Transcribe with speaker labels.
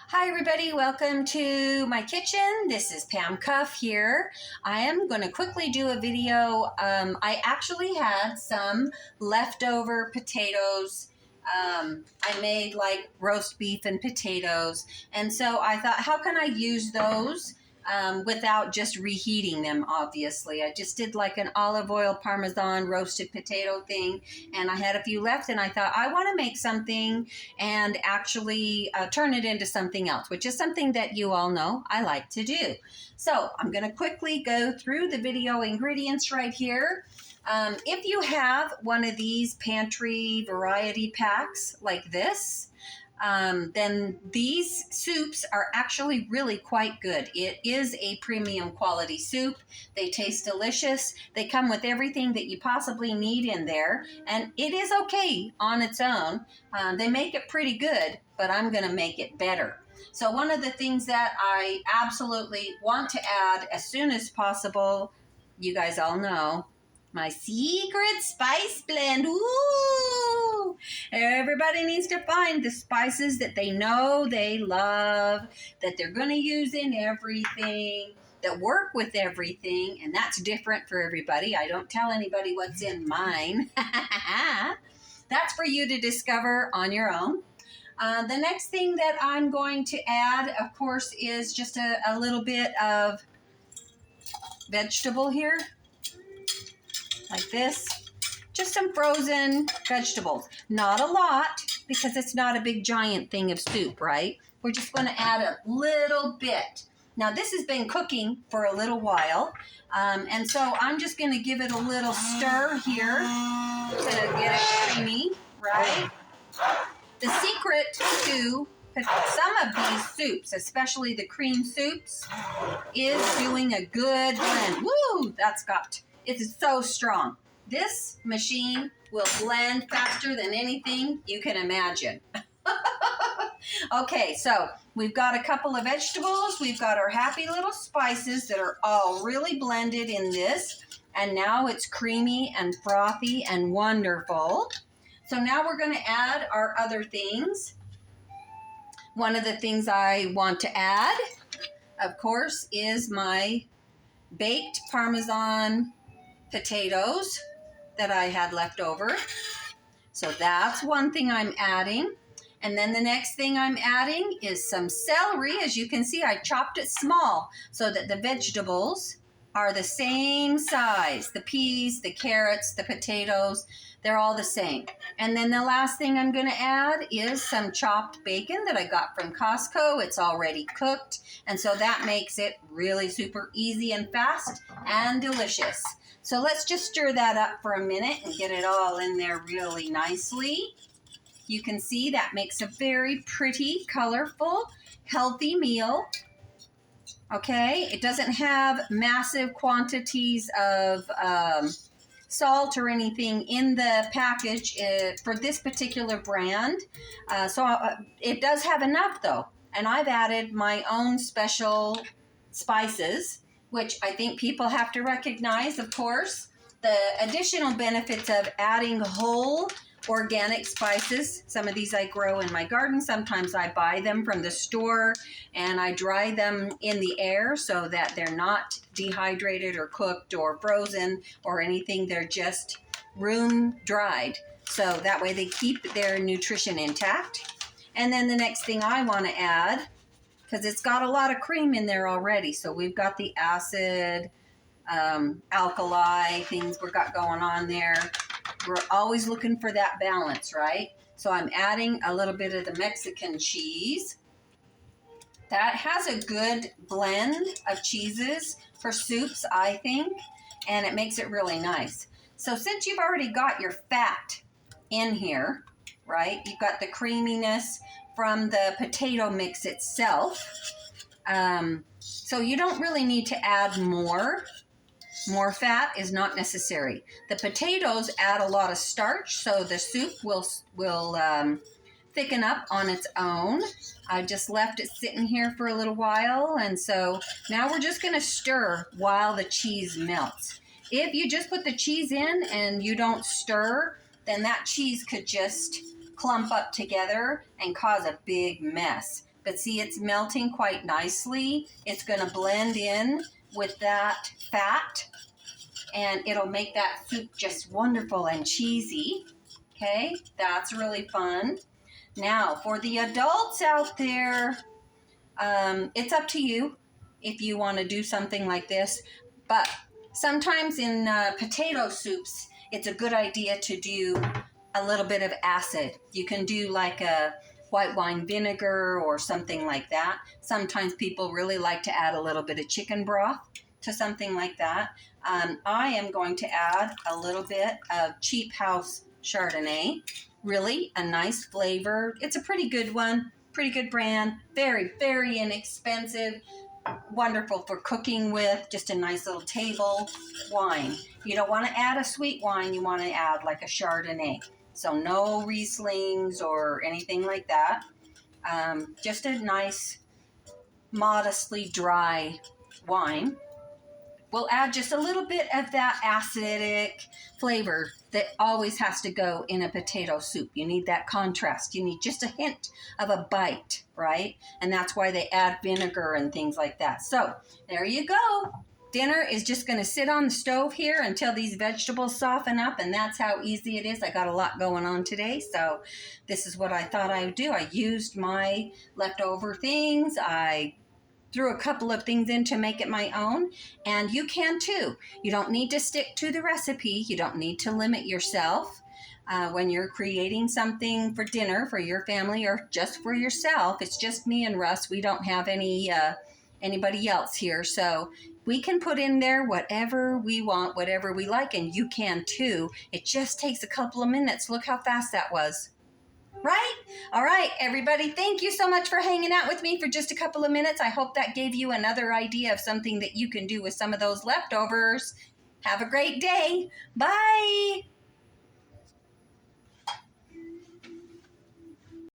Speaker 1: Hi everybody, welcome to my kitchen. This is Pam Cuff here. I am going to quickly do a video. I actually had some leftover potatoes. I made like roast beef and potatoes, and so I thought, how can I use those without just reheating them? Obviously, I just did like an olive oil parmesan roasted potato thing, and I had a few left, and I thought I want to make something and actually turn it into something else, which is something that you all know I like to do. So I'm going to quickly go through the video ingredients right here. If you have one of these pantry variety packs like this, then these soups are actually really quite good. It is a premium quality soup. They taste delicious. They come with everything that you possibly need in there, and it is okay on its own. They make it pretty good, but I'm going to make it better. So one of the things that I absolutely want to add as soon as possible, you guys all know, my secret spice blend. Ooh! Everybody needs to find the spices that they know they love, that they're going to use in everything, that work with everything, and that's different for everybody. I don't tell anybody what's in mine. That's for you to discover on your own. The next thing that I'm going to add, of course, is just a little bit of vegetable here. Like this, just some frozen vegetables. Not a lot, because it's not a big giant thing of soup, right? We're just going to add a little bit. Now this has been cooking for a little while, and so I'm just going to give it a little stir here to get it creamy, right? The secret to some of these soups, especially the cream soups, is doing a good blend. Woo! It is so strong. This machine will blend faster than anything you can imagine. Okay, so we've got a couple of vegetables. We've got our happy little spices that are all really blended in this. And now it's creamy and frothy and wonderful. So now we're going to add our other things. One of the things I want to add, of course, is my baked Parmesan potatoes that I had left over. So that's one thing I'm adding. And then the next thing I'm adding is some celery. As you can see, I chopped it small so that the vegetables are the same size. The peas, the carrots, the potatoes, they're all the same. And then the last thing I'm going to add is some chopped bacon that I got from Costco. It's already cooked, and so that makes it really super easy and fast and delicious. So let's just stir that up for a minute and get it all in there really nicely. You can see that makes a very pretty, colorful, healthy meal. Okay, it doesn't have massive quantities of salt or anything in the package for this particular brand. So it does have enough though. And I've added my own special spices, which I think people have to recognize, of course. The additional benefits of adding whole organic spices. Some of these I grow in my garden. Sometimes I buy them from the store and I dry them in the air so that they're not dehydrated or cooked or frozen or anything. They're just room dried. So that way they keep their nutrition intact. And then the next thing I want to add, because it's got a lot of cream in there already. So we've got the acid, alkali things we've got going on there. We're always looking for that balance, right? So I'm adding a little bit of the Mexican cheese. That has a good blend of cheeses for soups, I think, and it makes it really nice. So since you've already got your fat in here, right? You've got the creaminess from the potato mix itself. So you don't really need to add more. More fat is not necessary. The potatoes add a lot of starch, so the soup will thicken up on its own. I just left it sitting here for a little while, and so now we're just going to stir while the cheese melts. If you just put the cheese in and you don't stir, then that cheese could just clump up together and cause a big mess. but see, it's melting quite nicely. It's going to blend in with that fat, and it'll make that soup just wonderful and cheesy. Okay, that's really fun. Now, for the adults out there, it's up to you if you want to do something like this, but sometimes in potato soups, it's a good idea to do a little bit of acid. You can do like a white wine vinegar or something like that. Sometimes people really like to add a little bit of chicken broth to something like that. I am going to add a little bit of Cheap House Chardonnay. Really a nice flavor. It's a pretty good one, pretty good brand, very, very inexpensive, wonderful for cooking with, just a nice little table wine. You don't want to add a sweet wine, you want to add like a Chardonnay. So no Rieslings or anything like that. Just a nice, modestly dry wine. We'll add just a little bit of that acidic flavor that always has to go in a potato soup. You need that contrast. You need just a hint of a bite, right? And that's why they add vinegar and things like that. So there you go. Dinner is just going to sit on the stove here until these vegetables soften up, and that's how easy it is. I got a lot going on today, so this is what I thought I would do. I used my leftover things. I threw a couple of things in to make it my own, and you can too. You don't need to stick to the recipe. You don't need to limit yourself when you're creating something for dinner for your family or just for yourself. It's just me and Russ. We don't have anybody else here, so we can put in there whatever we want, whatever we like, and you can too. It just takes a couple of minutes. Look how fast that was. Right? All right, everybody, thank you so much for hanging out with me for just a couple of minutes. I hope that gave you another idea of something that you can do with some of those leftovers. Have a great day. Bye.